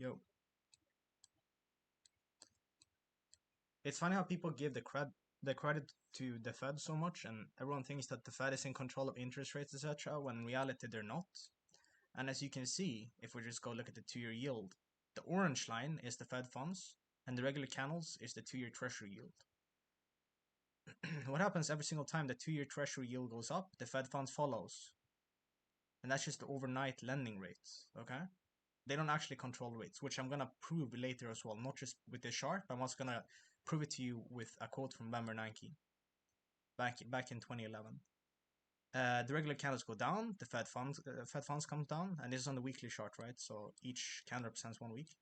Yo, it's funny how people give the credit to the Fed so much, and everyone thinks that the Fed is in control of interest rates, etc. When in reality they're not. And as you can see, if we just go look at the 2-year yield, the orange line is the Fed funds, and the regular candles is the 2-year Treasury yield. What happens every single time the 2-year Treasury yield goes up, the Fed funds follows, and that's just the overnight lending rates. Okay. They don't actually control rates, which I'm gonna prove later as well, not just with this chart, but I'm also gonna prove it to you with a quote from Ben Bernanke back in 2011. The regular candles go down, the Fed funds comes down, and this is on the weekly chart, right? So each candle represents 1 week.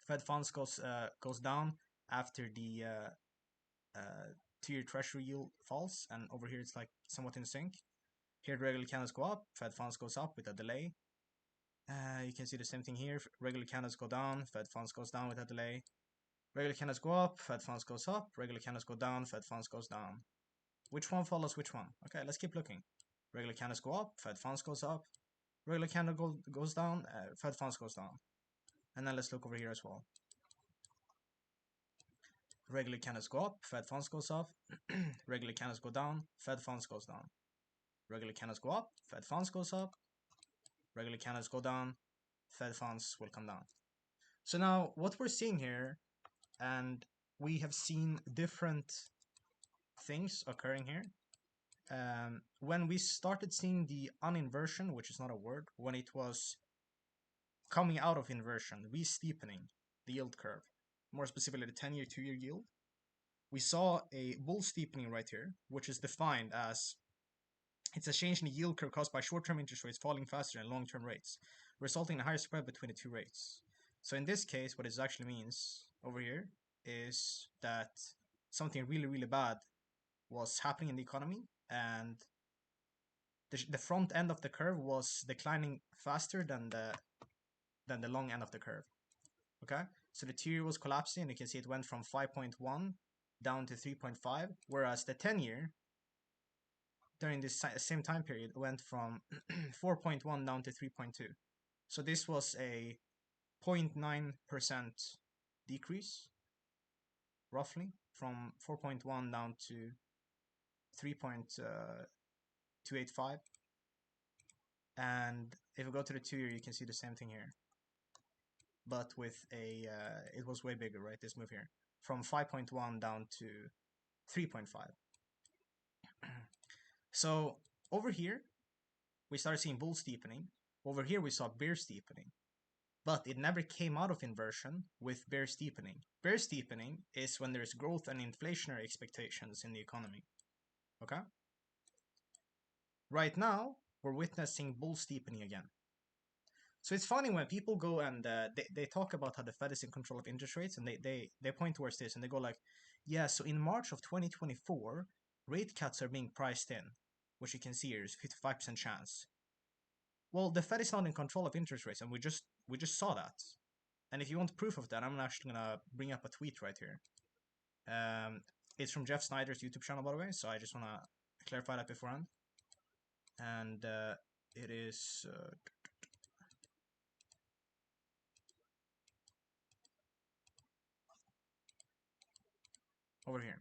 Fed funds goes down after the 2-year Treasury yield falls, and over here it's like somewhat in sync. Here the regular candles go up, Fed funds goes up with a delay. You can see the same thing here. Regular candles go down, Fed funds goes down with a delay. Regular candles go up, Fed funds goes up. Regular candles go down, Fed funds goes down. Which one follows which one? Okay, let's keep looking. Regular candles go up, Fed funds goes up. Regular candle goes down, Fed funds goes down. And then let's look over here as well. Regular candles go up, Fed funds goes up. Regular candles go down, Fed funds goes down. Regular candles go up, Fed funds goes up. Regular candles go down, Fed funds will come down. So now what we're seeing here, and we have seen different things occurring here. When we started seeing the uninversion, which is not a word, when it was coming out of inversion, re-steepening the yield curve, more specifically the 10-year, 2-year yield, we saw a bull steepening right here, which is defined as it's a change in the yield curve caused by short-term interest rates falling faster than long-term rates, resulting in a higher spread between the two rates. So in this case, what it actually means over here is that something really, really bad was happening in the economy, and the front end of the curve was declining faster than the long end of the curve. Okay, so the 2-year was collapsing, and you can see it went from 5.1 down to 3.5, whereas the 10-year during this same time period went from 4.1 down to 3.2. So this was a 0.9% decrease, roughly, from 4.1 down to 3.285. And if we go to the 2-year, you can see the same thing here, but with it was way bigger, right? This move here, from 5.1 down to 3.5. So over here, we started seeing bull steepening. Over here, we saw bear steepening, but it never came out of inversion with bear steepening. Bear steepening is when there's growth and inflationary expectations in the economy. Okay? Right now, we're witnessing bull steepening again. So it's funny when people go and they talk about how the Fed is in control of interest rates, and they point towards this and they go like, yeah, so in March of 2024, rate cuts are being priced in, which you can see here is 55% chance. Well, the Fed is not in control of interest rates, and we just saw that. And if you want proof of that, I'm actually gonna bring up a tweet right here. It's from Jeff Snyder's YouTube channel, by the way, so I just wanna clarify that beforehand. And it is over here.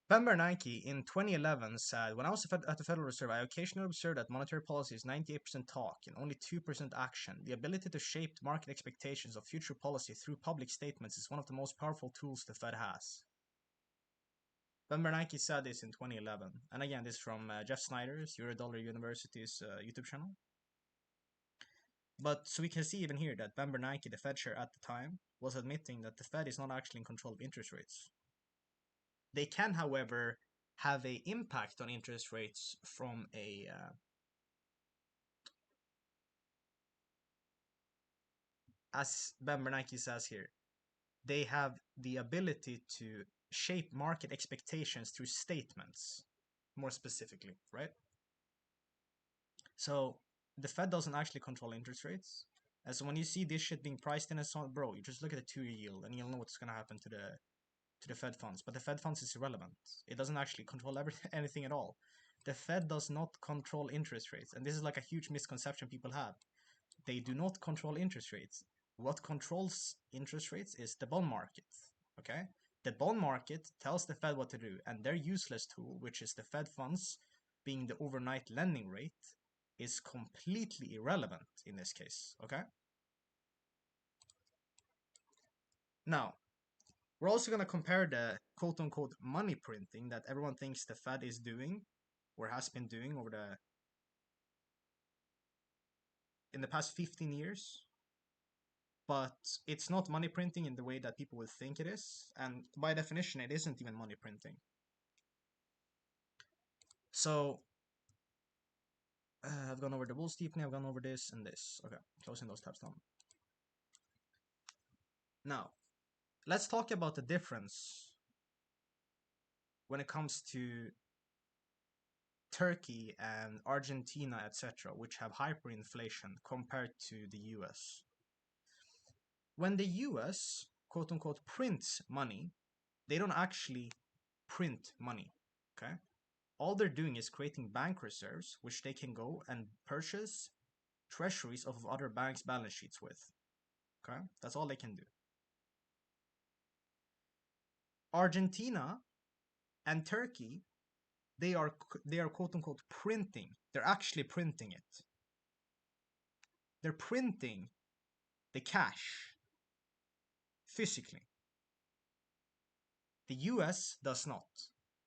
Ben Bernanke in 2011 said, when I was at the Federal Reserve, I occasionally observed that monetary policy is 98% talk and only 2% action. The ability to shape market expectations of future policy through public statements is one of the most powerful tools the Fed has. Ben Bernanke said this in 2011. And again, this is from Jeff Snyder's Eurodollar University's YouTube channel. But so we can see even here that Ben Bernanke, the Fed chair at the time, was admitting that the Fed is not actually in control of interest rates. They can, however, have a impact on interest rates from a as Ben Bernanke says here, they have the ability to shape market expectations through statements, more specifically, right? So the Fed doesn't actually control interest rates. And so when you see this shit being priced in as so, bro, you just look at the 2-year yield and you'll know what's gonna happen to the Fed funds. But the Fed funds is irrelevant. It doesn't actually control anything at all. The Fed does not control interest rates, and this is like a huge misconception people have. they do not control interest rates. What controls interest rates is the bond market. Okay? The bond market tells the Fed what to do, and their useless tool, which is the Fed funds being the overnight lending rate, is completely irrelevant in this case. Okay? Now, we're also going to compare the quote unquote money printing that everyone thinks the Fed is doing or has been doing in the past 15 years. But it's not money printing in the way that people would think it is. And by definition, it isn't even money printing. So I've gone over the bull steepening, I've gone over this and this. Okay, closing those tabs down. Now, let's talk about the difference when it comes to Turkey and Argentina, etc., which have hyperinflation compared to the US. When the US, quote unquote, prints money, they don't actually print money, okay? All they're doing is creating bank reserves, which they can go and purchase treasuries of other banks' balance sheets with, okay? That's all they can do. Argentina and Turkey, they are quote unquote printing. They're actually printing it. They're printing the cash physically. The US does not.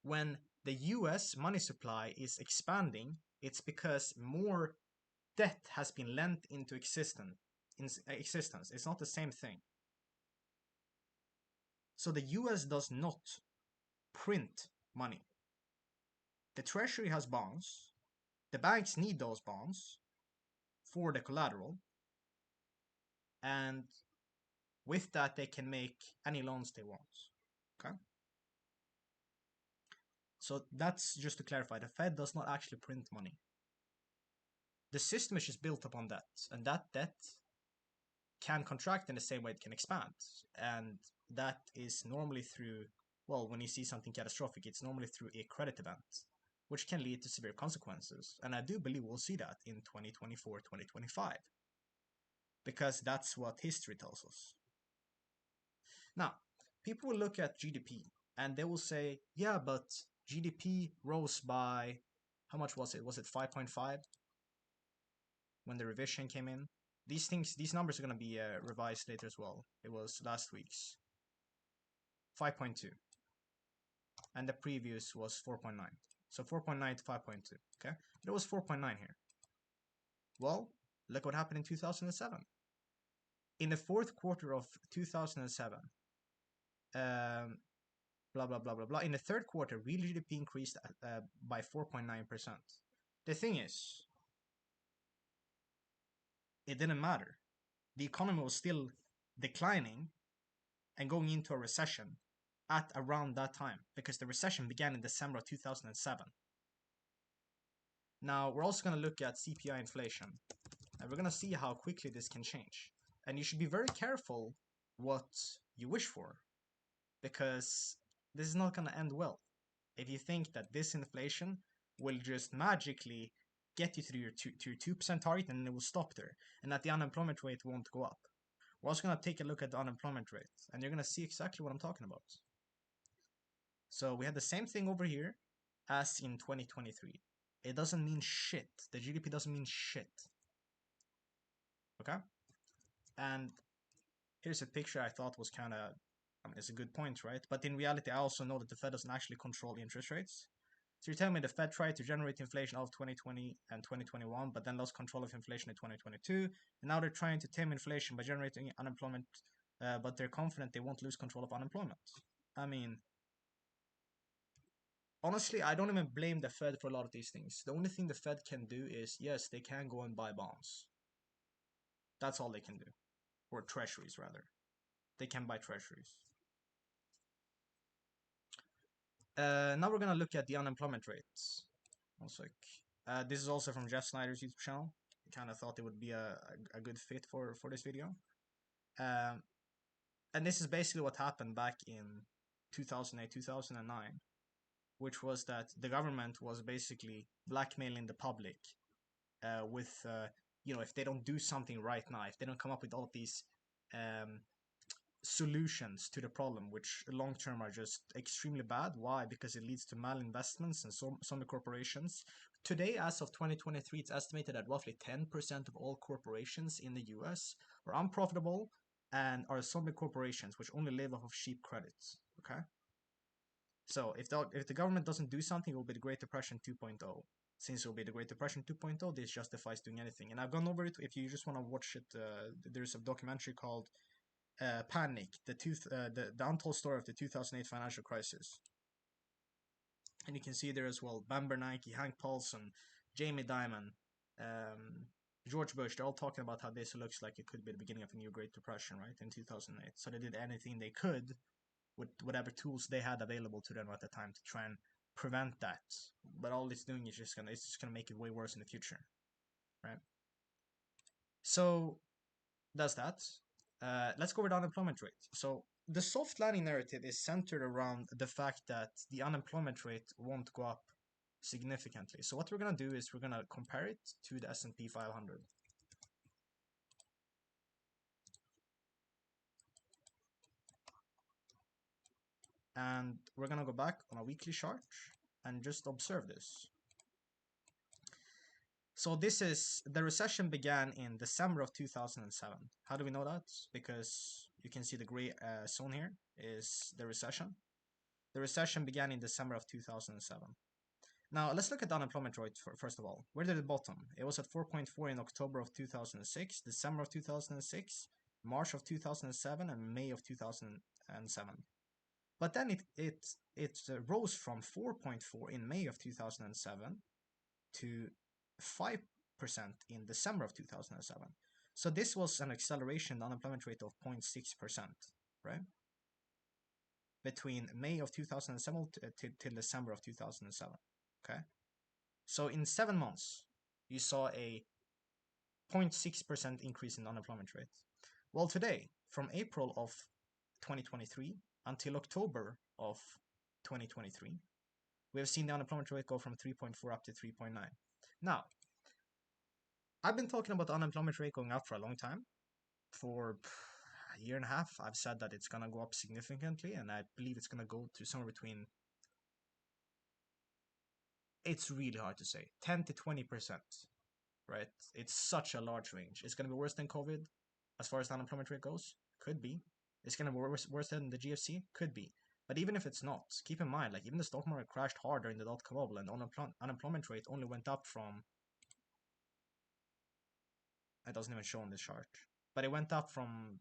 When the US money supply is expanding, it's because more debt has been lent into existence. It's not the same thing. So the US does not print money. The Treasury has bonds. The banks need those bonds for the collateral. And with that, they can make any loans they want. Okay? So that's just to clarify. The Fed does not actually print money. The system is just built upon debt. And that debt can contract in the same way it can expand. And that is normally through, well, when you see something catastrophic, it's normally through a credit event, which can lead to severe consequences. And I do believe we'll see that in 2024, 2025, because that's what history tells us. Now, people will look at GDP and they will say, yeah, but GDP rose by, how much was it? Was it 5.5 when the revision came in? These numbers are going to be revised later as well. It was last week's 5.2, and the previous was 4.9. So 4.9 to 5.2. Okay, but it was 4.9 here. Well, look what happened in 2007. In the fourth quarter of 2007, blah blah blah blah blah. In the third quarter, real GDP increased by 4.9%. The thing is, it didn't matter. The economy was still declining and going into a recession at around that time, because the recession began in December of 2007. Now, we're also going to look at CPI inflation, and we're going to see how quickly this can change. And you should be very careful what you wish for, because this is not going to end well. If you think that this inflation will just magically get you to your 2% target and it will stop there, and that the unemployment rate won't go up. We're also going to take a look at the unemployment rate, and you're going to see exactly what I'm talking about. So we had the same thing over here as in 2023. It doesn't mean shit. The GDP doesn't mean shit. Okay? And here's a picture I thought was kind of, it's a good point, right? But in reality, I also know that the Fed doesn't actually control the interest rates. So you're telling me the Fed tried to generate inflation of 2020 and 2021, but then lost control of inflation in 2022. And now they're trying to tame inflation by generating unemployment, but they're confident they won't lose control of unemployment. I mean, honestly, I don't even blame the Fed for a lot of these things. The only thing the Fed can do is, yes, they can go and buy bonds. That's all they can do. Or treasuries, rather. They can buy treasuries. Now we're going to look at the unemployment rates. One sec. This is also from Jeff Snyder's YouTube channel. I kind of thought it would be a good fit for this video. And this is basically what happened back in 2008, 2009, which was that the government was basically blackmailing the public with if they don't do something right now, if they don't come up with all of these um, solutions to the problem, which long term are just extremely bad. Why? Because it leads to malinvestments and some corporations. Today, as of 2023, it's estimated that roughly 10% of all corporations in the US are unprofitable and are zombie corporations which only live off of cheap credits. Okay? So if the government doesn't do something, it will be the Great Depression 2.0. Since it will be the Great Depression 2.0, this justifies doing anything. And I've gone over it. If you just want to watch it, there's a documentary called Panic, the untold story of the 2008 financial crisis. And you can see there as well Ben Bernanke, Hank Paulson, Jamie Dimon, um, George Bush. They're all talking about how this looks like it could be the beginning of a new Great Depression, right, in 2008. So they did anything they could with whatever tools they had available to them at the time to try and prevent that. But all it's doing is just gonna make it way worse in the future, right? So that's that. Let's go with the unemployment rate. So the soft landing narrative is centered around the fact that the unemployment rate won't go up significantly. So what we're gonna do is we're gonna compare it to the S&P 500. And we're gonna go back on a weekly chart and just observe this. So this is the recession began in December of 2007. How do we know that? Because you can see the gray zone here is the recession. The recession began in December of 2007. Now let's look at the unemployment rate first of all. Where did it bottom? It was at 4.4 in October of 2006, December of 2006, March of 2007, and May of 2007. But then it rose from 4.4 in May of 2007 to 5% in December of 2007. So this was an acceleration in the unemployment rate of 0.6%, right? Between May of 2007 till December of 2007, okay? So in 7 months, you saw a 0.6% increase in the unemployment rate. Well, today, from April of 2023 until October of 2023, we have seen the unemployment rate go from 3.4 up to 3.9. Now, I've been talking about the unemployment rate going up for a long time. For a year and a half, I've said that it's going to go up significantly, and I believe it's going to go to somewhere between, it's really hard to say, 10 to 20%, right? It's such a large range. It's going to be worse than COVID as far as the unemployment rate goes? Could be. It's going to be worse than the GFC? Could be. But even if it's not, keep in mind, like even the stock market crashed harder in the dot-com bubble, and the unemployment rate only went up from, it doesn't even show on this chart, but it went up from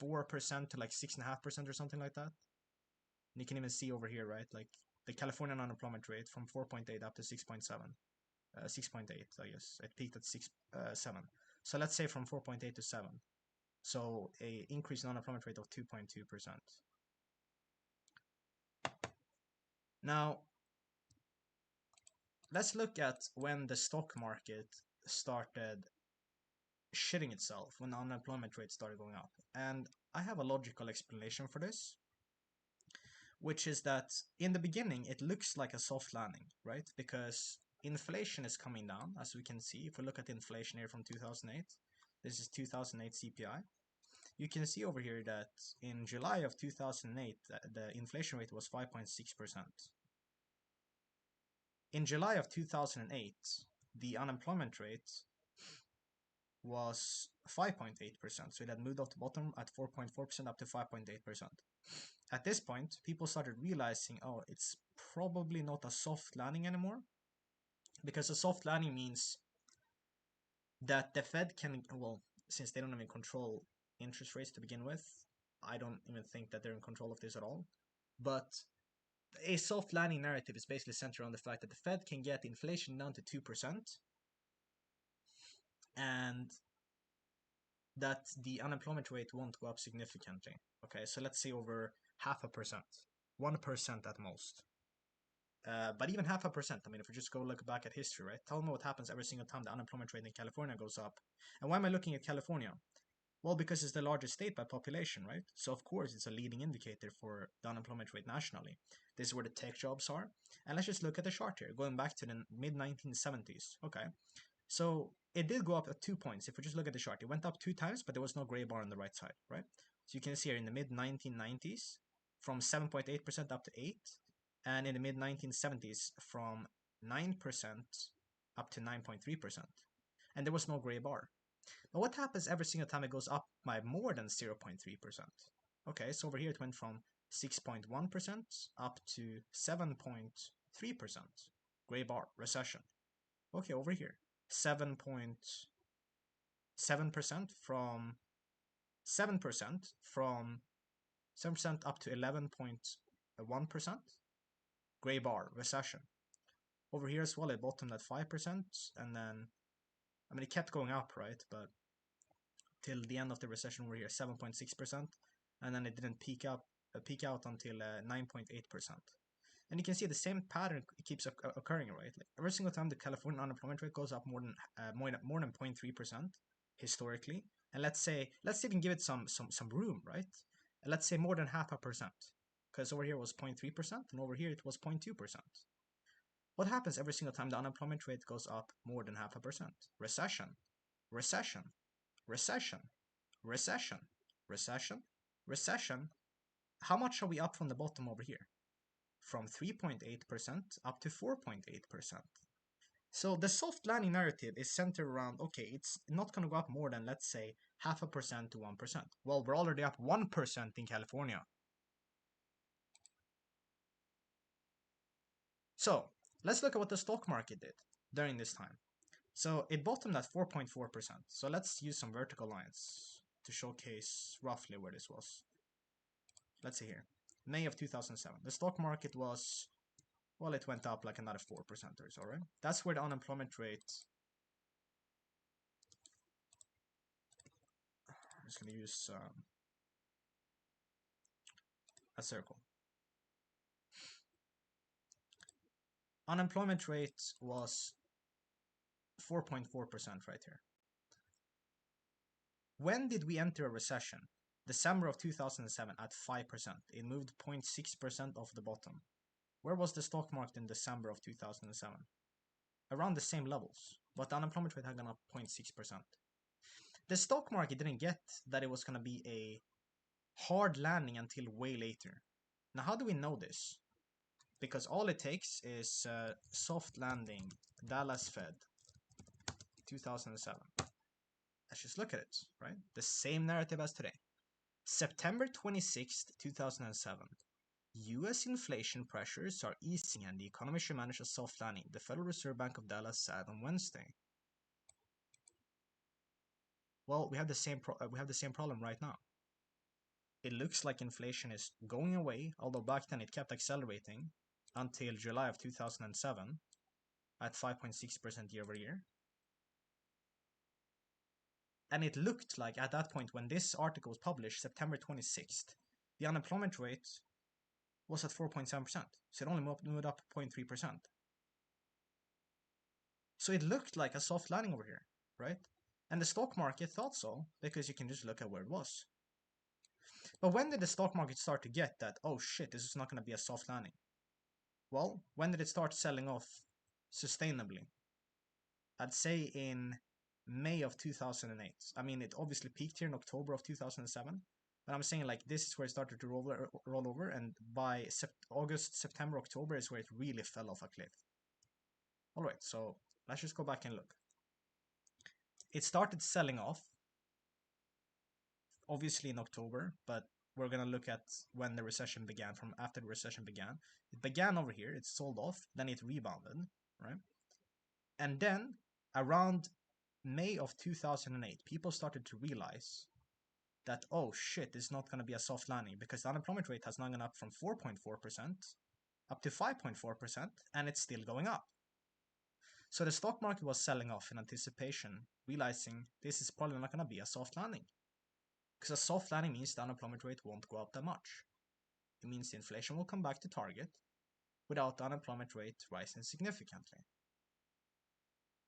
4% to like 6.5% or something like that. And you can even see over here, right? Like the California unemployment rate from 4.8 up to 6.7. 6.8, I guess. It peaked at 6.7. So let's say from 4.8 to 7. So a increase in unemployment rate of 2.2%. Now, let's look at when the stock market started shitting itself, when the unemployment rate started going up. And I have a logical explanation for this, which is that in the beginning, it looks like a soft landing, right? Because inflation is coming down, as we can see. If we look at the inflation here from 2008, this is 2008 CPI. You can see over here that in July of 2008, the inflation rate was 5.6%. In July of 2008, the unemployment rate was 5.8%. So it had moved off the bottom at 4.4% up to 5.8%. At this point, people started realizing, oh, it's probably not a soft landing anymore. Because a soft landing means that the Fed can, well, since they don't even control interest rates to begin with, I don't even think that they're in control of this at all. But a soft landing narrative is basically centered on the fact that the Fed can get inflation down to 2% and that the unemployment rate won't go up significantly. Okay, so let's say over 0.5%, 1% at most. But even 0.5%, I mean, if we just go look back at history, right? Tell me what happens every single time the unemployment rate in California goes up. And why am I looking at California? Well, because it's the largest state by population, right? So of course it's a leading indicator for the unemployment rate nationally. This is where the tech jobs are. And let's just look at the chart here, going back to the mid 1970s. Okay, So it did go up at 2 points. If we just look at the chart, it went up 2 times, but there was no gray bar on the right side, right? So you can see here in the mid 1990s, from 7.8% up to 8, and in the mid 1970s, from 9% up to 9.3%. And there was no gray bar. But what happens every single time it goes up by more than 0.3%? Okay, so over here it went from 6.1% up to 7.3%. Gray bar, recession. Okay, over here, 7.7% from 7% from 7% up to 11.1%. Gray bar, recession. Over here as well, it bottomed at 5%, and then, I mean, it kept going up, right? But till the end of the recession, we're here 7.6%, and then it didn't peak out until 9.8%. And you can see the same pattern keeps occurring, right? Like every single time the California unemployment rate goes up more than 0.3% historically, and let's even give it some room, right? Let's say more than 0.5%, because over here was 0.3% and over here it was 0.2%. What happens every single time the unemployment rate goes up more than 0.5%? Recession, recession, recession, recession, recession, recession. How much are we up from the bottom over here? From 3.8% up to 4.8%. So the soft landing narrative is centered around, okay, it's not going to go up more than, let's say, 0.5% to 1%. Well, we're already up 1% in California. So let's look at what the stock market did during this time. So it bottomed at 4.4%. So let's use some vertical lines to showcase roughly where this was. Let's see here. May of 2007. The stock market was, well, it went up like another 4% or so, right? That's where the unemployment rate, I'm just going to use a circle. Unemployment rate was 4.4% right here. When did we enter a recession? December of 2007 at 5%. It moved 0.6% off the bottom. Where was the stock market in December of 2007? Around the same levels, but the unemployment rate had gone up 0.6%. The stock market didn't get that it was going to be a hard landing until way later. Now, how do we know this? Because all it takes is soft landing, Dallas Fed, 2007. Let's just look at it, right? The same narrative as today. September 26th, 2007. US inflation pressures are easing and the economy should manage a soft landing, the Federal Reserve Bank of Dallas said on Wednesday. Well, we have the same problem right now. It looks like inflation is going away, although back then it kept accelerating until July of 2007 at 5.6% year over year. And it looked like at that point when this article was published, September 26th, the unemployment rate was at 4.7%. So it only moved up 0.3%. So it looked like a soft landing over here, right? And the stock market thought so, because you can just look at where it was. But when did the stock market start to get that, oh shit, this is not going to be a soft landing? Well, when did it start selling off sustainably? I'd say in May of 2008. I mean, it obviously peaked here in October of 2007. But I'm saying like this is where it started to roll over, and by August, September, October is where it really fell off a cliff. Alright, so let's just go back and look. It started selling off, obviously in October, but we're going to look at when the recession began, from after the recession began. It began over here, it sold off, then it rebounded, right? And then around May of 2008, people started to realize that, oh shit, it's not going to be a soft landing because the unemployment rate has now gone up from 4.4% up to 5.4%, and it's still going up. So the stock market was selling off in anticipation, realizing this is probably not going to be a soft landing. Because a soft landing means the unemployment rate won't go up that much. It means the inflation will come back to target without the unemployment rate rising significantly.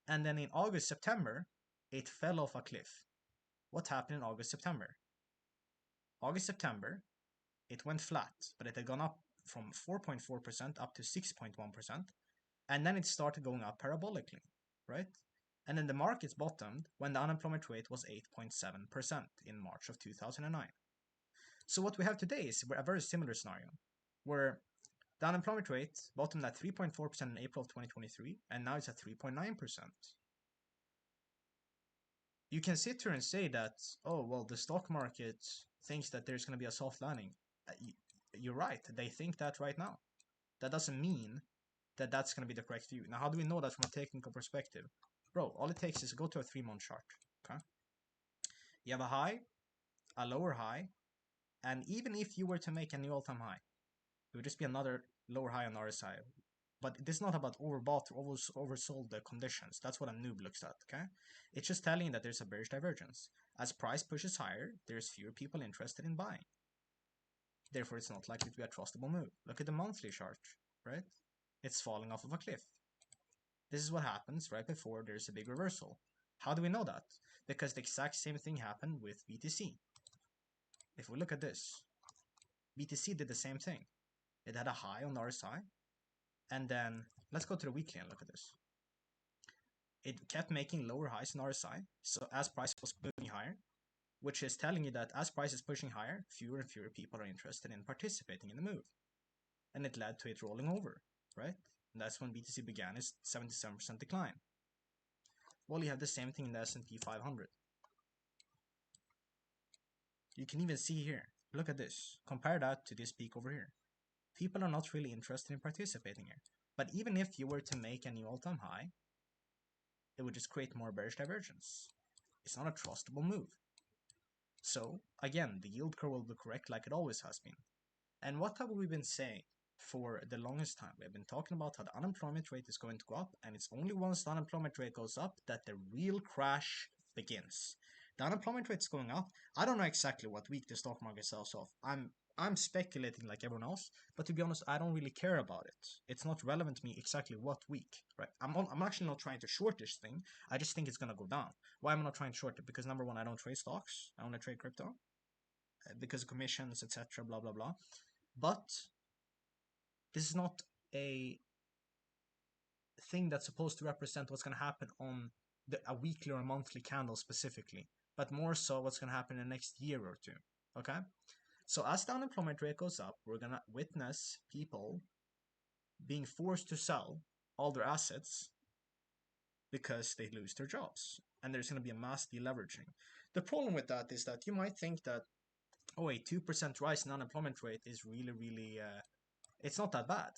And then in August, September, it fell off a cliff. What happened in August, September? August, September, it went flat, but it had gone up from 4.4% up to 6.1%, and then it started going up parabolically, right? And then the markets bottomed when the unemployment rate was 8.7% in March of 2009. So what we have today is a very similar scenario, where the unemployment rate bottomed at 3.4% in April of 2023, and now it's at 3.9%. You can sit here and say that, oh, well, the stock market thinks that there's going to be a soft landing. You're right, they think that right now. That doesn't mean that that's going to be the correct view. Now, how do we know that from a technical perspective? Bro, all it takes is to go to a 3-month chart, okay? You have a high, a lower high, and even if you were to make a new all-time high, it would just be another lower high on RSI. But this is not about overbought or oversold the conditions. That's what a noob looks at, okay? It's just telling you that there's a bearish divergence. As price pushes higher, there's fewer people interested in buying. Therefore, it's not likely to be a trustable move. Look at the monthly chart, right? It's falling off of a cliff. This is what happens right before there's a big reversal. How do we know that? Because the exact same thing happened with BTC. If we look at this, BTC did the same thing. It had a high on the RSI, and then let's go to the weekly and look at this. It kept making lower highs in RSI, so as price was pushing higher, which is telling you that as price is pushing higher, fewer and fewer people are interested in participating in the move. And it led to it rolling over, right? And that's when BTC began its 77% decline. Well, you have the same thing in the S&P 500. You can even see here, look at this, compare that to this peak over here. People are not really interested in participating here. But even if you were to make a new all-time high, it would just create more bearish divergence. It's not a trustable move. So, again, the yield curve will be correct like it always has been. And what have we been saying for the longest time? We've been talking about how the unemployment rate is going to go up, and it's only once the unemployment rate goes up that the real crash begins. The unemployment rate is going up. I don't know exactly what week the stock market sells off. I'm speculating like everyone else, but to be honest, I don't really care about it. It's not relevant to me exactly what week, right? I'm actually not trying to short this thing. I just think it's gonna go down. Why am I not trying to short it? Because number one, I don't trade stocks. I only trade crypto because of commissions, etc. Blah blah blah. But this is not a thing that's supposed to represent what's going to happen on a weekly or a monthly candle specifically, but more so what's going to happen in the next year or two. Okay? So as the unemployment rate goes up, we're going to witness people being forced to sell all their assets because they lose their jobs. And there's going to be a mass deleveraging. The problem with that is that you might think that, oh, a 2% rise in unemployment rate is really, it's not that bad.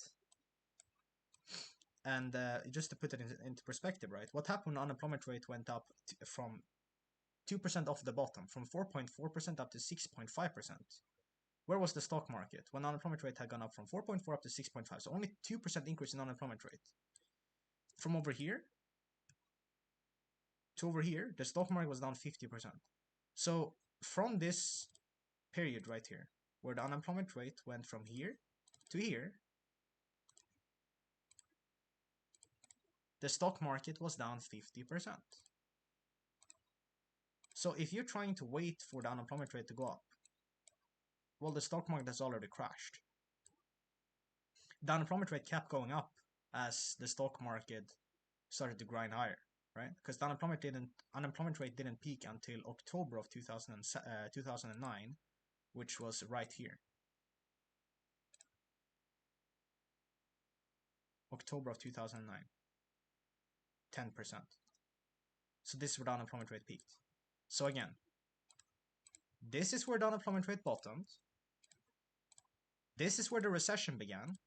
And just to put it into perspective, right? What happened when unemployment rate went up from 2% off the bottom, from 4.4% up to 6.5%? Where was the stock market when unemployment rate had gone up from 4.4 up to 6.5? So only 2% increase in unemployment rate. From over here to over here, the stock market was down 50%. So from this period right here, where the unemployment rate went from here to here, the stock market was down 50%. So if you're trying to wait for the unemployment rate to go up, well, the stock market has already crashed. The unemployment rate kept going up as the stock market started to grind higher, right? Because the unemployment rate didn't peak until October of 2009, which was right here. October of 2009. 10%. So this is where the unemployment rate peaked. So again, this is where the unemployment rate bottomed. This is where the recession began.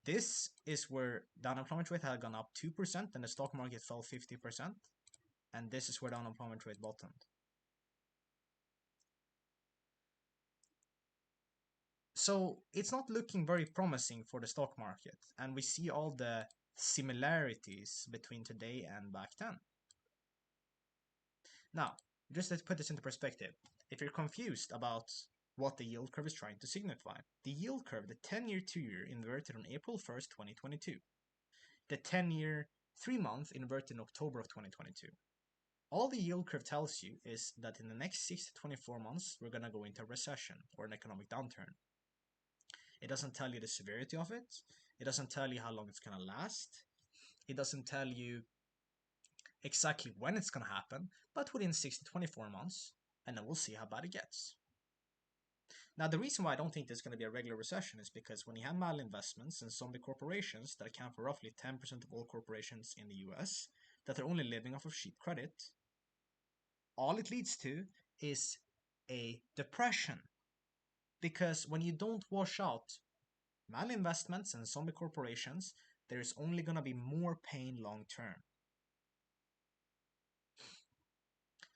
This is where the unemployment rate had gone up 2% and the stock market fell 50%. And this is where the unemployment rate bottomed. So it's not looking very promising for the stock market. And we see all the similarities between today and back then. Now, just to put this into perspective, if you're confused about what the yield curve is trying to signify, the yield curve, the 10-year 2-year inverted on April 1st, 2022. The 10-year 3-month inverted in October of 2022. All the yield curve tells you is that in the next 6 to 24 months, we're going to go into a recession or an economic downturn. It doesn't tell you the severity of it. It doesn't tell you how long it's going to last. It doesn't tell you exactly when it's going to happen, but within 6 to 24 months, and then we'll see how bad it gets. Now, the reason why I don't think there's going to be a regular recession is because when you have malinvestments and zombie corporations that account for roughly 10% of all corporations in the US that are only living off of cheap credit, all it leads to is a depression. Because when you don't wash out malinvestments and zombie corporations, there is only going to be more pain long term.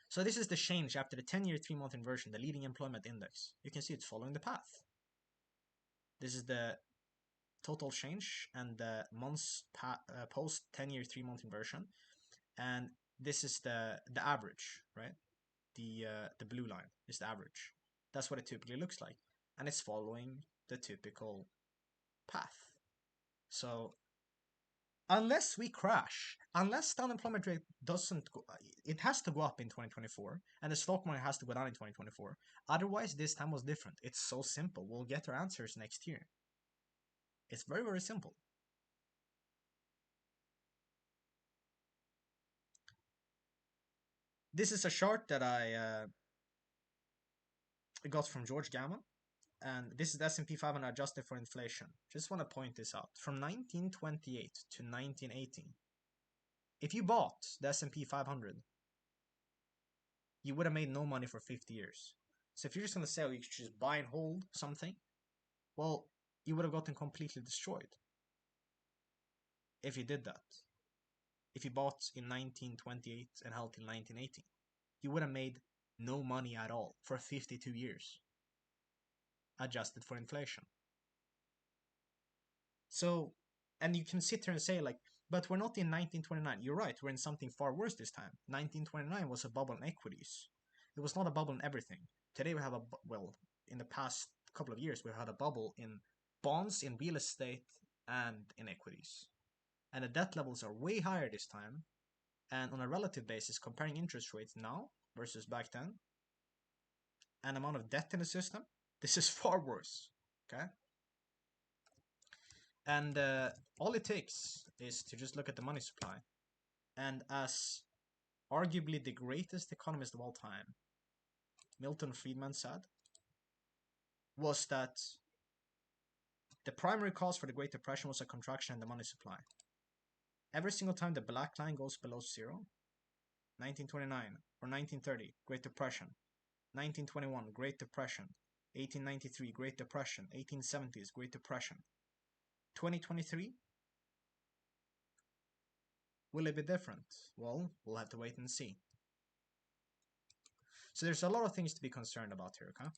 So this is the change after the 10-year 3-month inversion, the leading employment index. You can see it's following the path. This is the total change and the months post 10-year 3-month inversion, and this is the average, right? The blue line is the average. That's what it typically looks like, and it's following the typical path. So unless we crash, unless the unemployment rate doesn't go, it has to go up in 2024, and the stock market has to go down in 2024. Otherwise, this time was different. It's so simple. We'll get our answers next year. It's very, very simple. This is a chart that I got from George Gammon, and this is the S&P 500 adjusted for inflation. Just want to point this out. From 1928 to 1918, if you bought the S&P 500, you would have made no money for 50 years. So if you're just going to say, oh, you should just buy and hold something, well, you would have gotten completely destroyed if you did that. If you bought in 1928 and held till 1918, you would have made no money at all for 52 years, adjusted for inflation. So, and you can sit here and say like, but we're not in 1929. You're right, we're in something far worse this time. 1929 was a bubble in equities. It was not a bubble in everything. Today we have a, well, in the past couple of years, we've had a bubble in bonds, in real estate, and in equities. And the debt levels are way higher this time. And on a relative basis, comparing interest rates now versus back then, and amount of debt in the system, this is far worse. Okay? And all it takes is to just look at the money supply. And as arguably the greatest economist of all time, Milton Friedman, said, was that the primary cause for the Great Depression was a contraction in the money supply. Every single time the black line goes below zero, 1929 or 1930, Great Depression, 1921, Great Depression, 1893, Great Depression, 1870s, Great Depression. 2023, will it be different? Well, we'll have to wait and see. So there's a lot of things to be concerned about here, okay?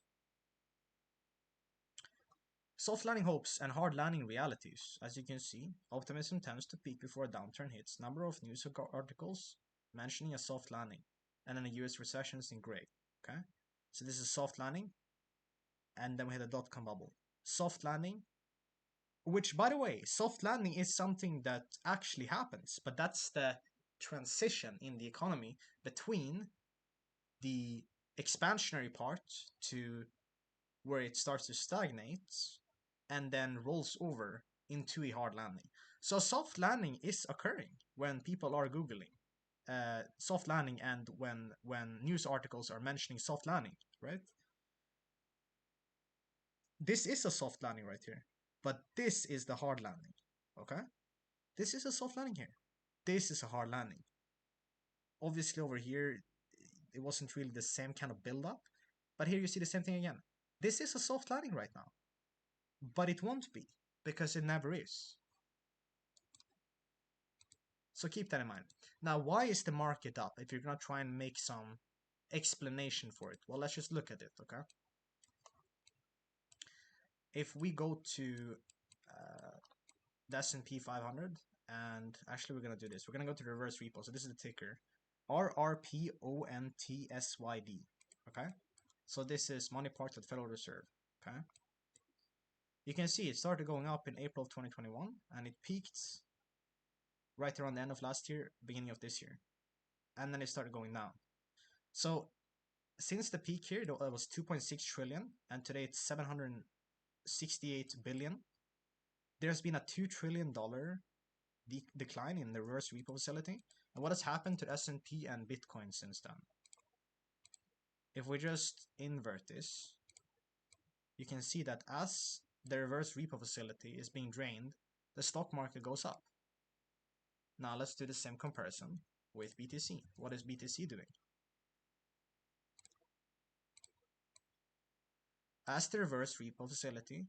Soft landing hopes and hard landing realities. As you can see, optimism tends to peak before a downturn hits. Number of news articles mentioning a soft landing, and then the US recession is in gray, okay? So this is soft landing, and then we had a dot-com bubble. Soft landing, which, by the way, soft landing is something that actually happens, but that's the transition in the economy between the expansionary part to where it starts to stagnate and then rolls over into a hard landing. So soft landing is occurring when people are Googling soft landing, and when news articles are mentioning soft landing, right? This is a soft landing right here, but this is the hard landing, okay? This is a soft landing here. This is a hard landing. Obviously over here, it wasn't really the same kind of build-up, but here you see the same thing again. This is a soft landing right now, but it won't be, because it never is. So keep that in mind. Now, why is the market up? If you're gonna try and make some explanation for it, well, let's just look at it, okay? If we go to the S&P 500, and actually we're gonna do this. We're gonna go to the reverse repo. So this is the ticker, RRPONTSYD. Okay, so this is money parked at Federal Reserve. Okay, you can see it started going up in April of 2021, and it peaked right around the end of last year, beginning of this year, and then it started going down. So since the peak here, it was 2.6 trillion, and today it's 768 billion. There's been a $2 trillion decline in the reverse repo facility, And what has happened to S&P and Bitcoin since then? If we just invert this, you can see that as the reverse repo facility is being drained, the stock market goes up. Now let's do the same comparison with BTC. What is BTC doing? As the reverse repo facility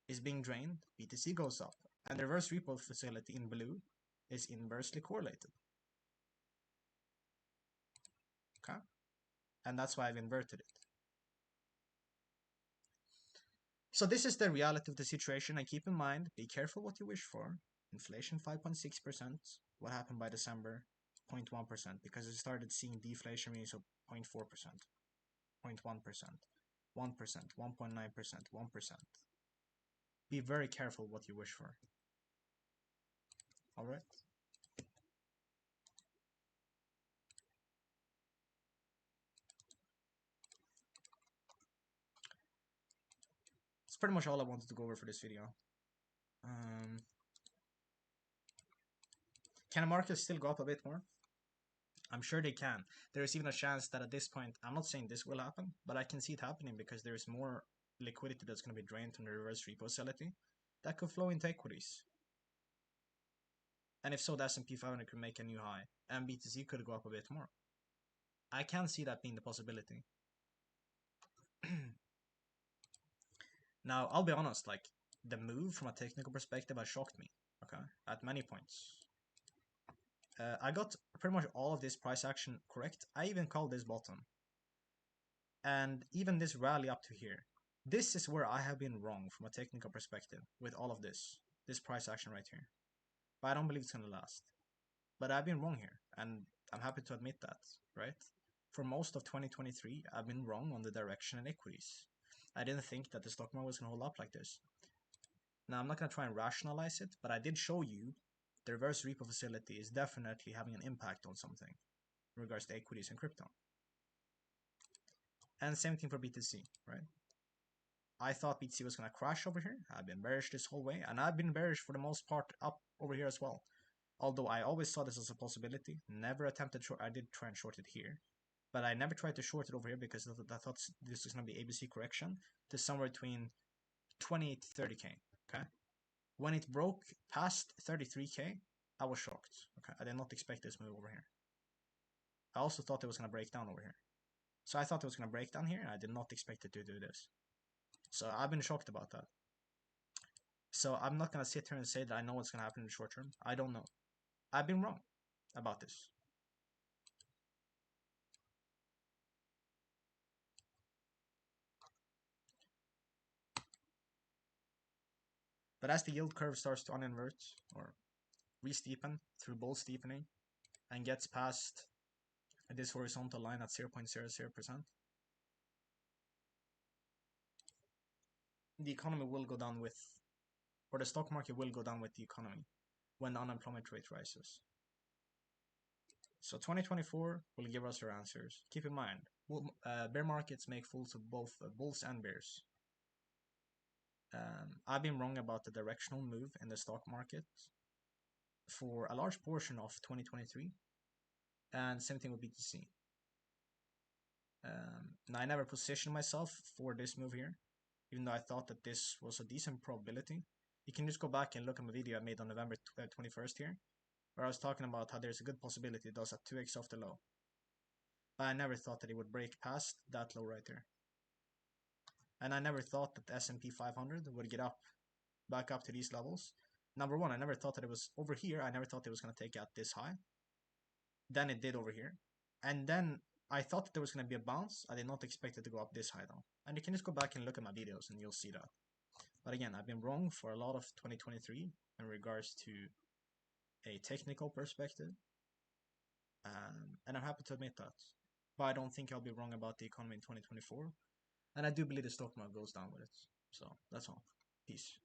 is being drained, BTC goes up, and the reverse repo facility in blue is inversely correlated. Okay? And that's why I've inverted it. So this is the reality of the situation, and keep in mind, be careful what you wish for. Inflation 5.6%. What happened by December? 0.1%, because it started seeing deflation readings of 0.4%, 0.1%, 1%, 1.9%, 1%. Be very careful what you wish for. Alright? That's pretty much all I wanted to go over for this video. Can the market still go up a bit more? I'm sure they can. There is even a chance that at this point, I'm not saying this will happen, but I can see it happening because there is more liquidity that's going to be drained from the reverse repo facility that could flow into equities. And if so, the S&P 500 could make a new high, and BTC could go up a bit more. I can see that being the possibility. Now, I'll be honest, like, the move from a technical perspective has shocked me, okay, at many points. I got pretty much all of this price action correct. I even called this bottom. And even this rally up to here. This is where I have been wrong from a technical perspective with all of this price action right here. But I don't believe it's going to last. But I've been wrong here, and I'm happy to admit that, right? For most of 2023, I've been wrong on the direction in equities. I didn't think that the stock market was going to hold up like this. Now, I'm not going to try and rationalize it, but I did show you the reverse repo facility is definitely having an impact on something in regards to equities and crypto. And same thing for BTC, right? I thought BTC was going to crash over here. I've been bearish this whole way, and I've been bearish for the most part up over here as well. Although I always saw this as a possibility, never attempted short. I did try and short it here, but I never tried to short it over here because I thought this was going to be ABC correction to somewhere between 28 to 30k. Okay, when it broke past 33k, I was shocked. Okay, I did not expect this move over here. I also thought it was going to break down over here. So I thought it was going to break down here, and I did not expect it to do this. So I've been shocked about that. So I'm not going to sit here and say that I know what's going to happen in the short term. I don't know. I've been wrong about this. But as the yield curve starts to uninvert or re-steepen through bull steepening and gets past this horizontal line at 0.00%, the economy will go down with, or the stock market will go down with the economy when the unemployment rate rises. So 2024 will give us our answers. Keep in mind, bear markets make fools of both bulls and bears. I've been wrong about the directional move in the stock market for a large portion of 2023, and same thing with BTC. Now I never positioned myself for this move here, even though I thought that this was a decent probability. You can just go back and look at my video I made on November 21st here, where I was talking about how there's a good possibility it does a 2x off the low. But I never thought that it would break past that low right there. And I never thought that the S&P 500 would get back up to these levels. Number one, I never thought that it was over here. I never thought it was going to take out this high. Then it did over here. And then I thought that there was going to be a bounce. I did not expect it to go up this high though. And you can just go back and look at my videos and you'll see that. But again, I've been wrong for a lot of 2023 in regards to a technical perspective. And I'm happy to admit that. But I don't think I'll be wrong about the economy in 2024. And I do believe the stock market goes down with it. So that's all. Peace.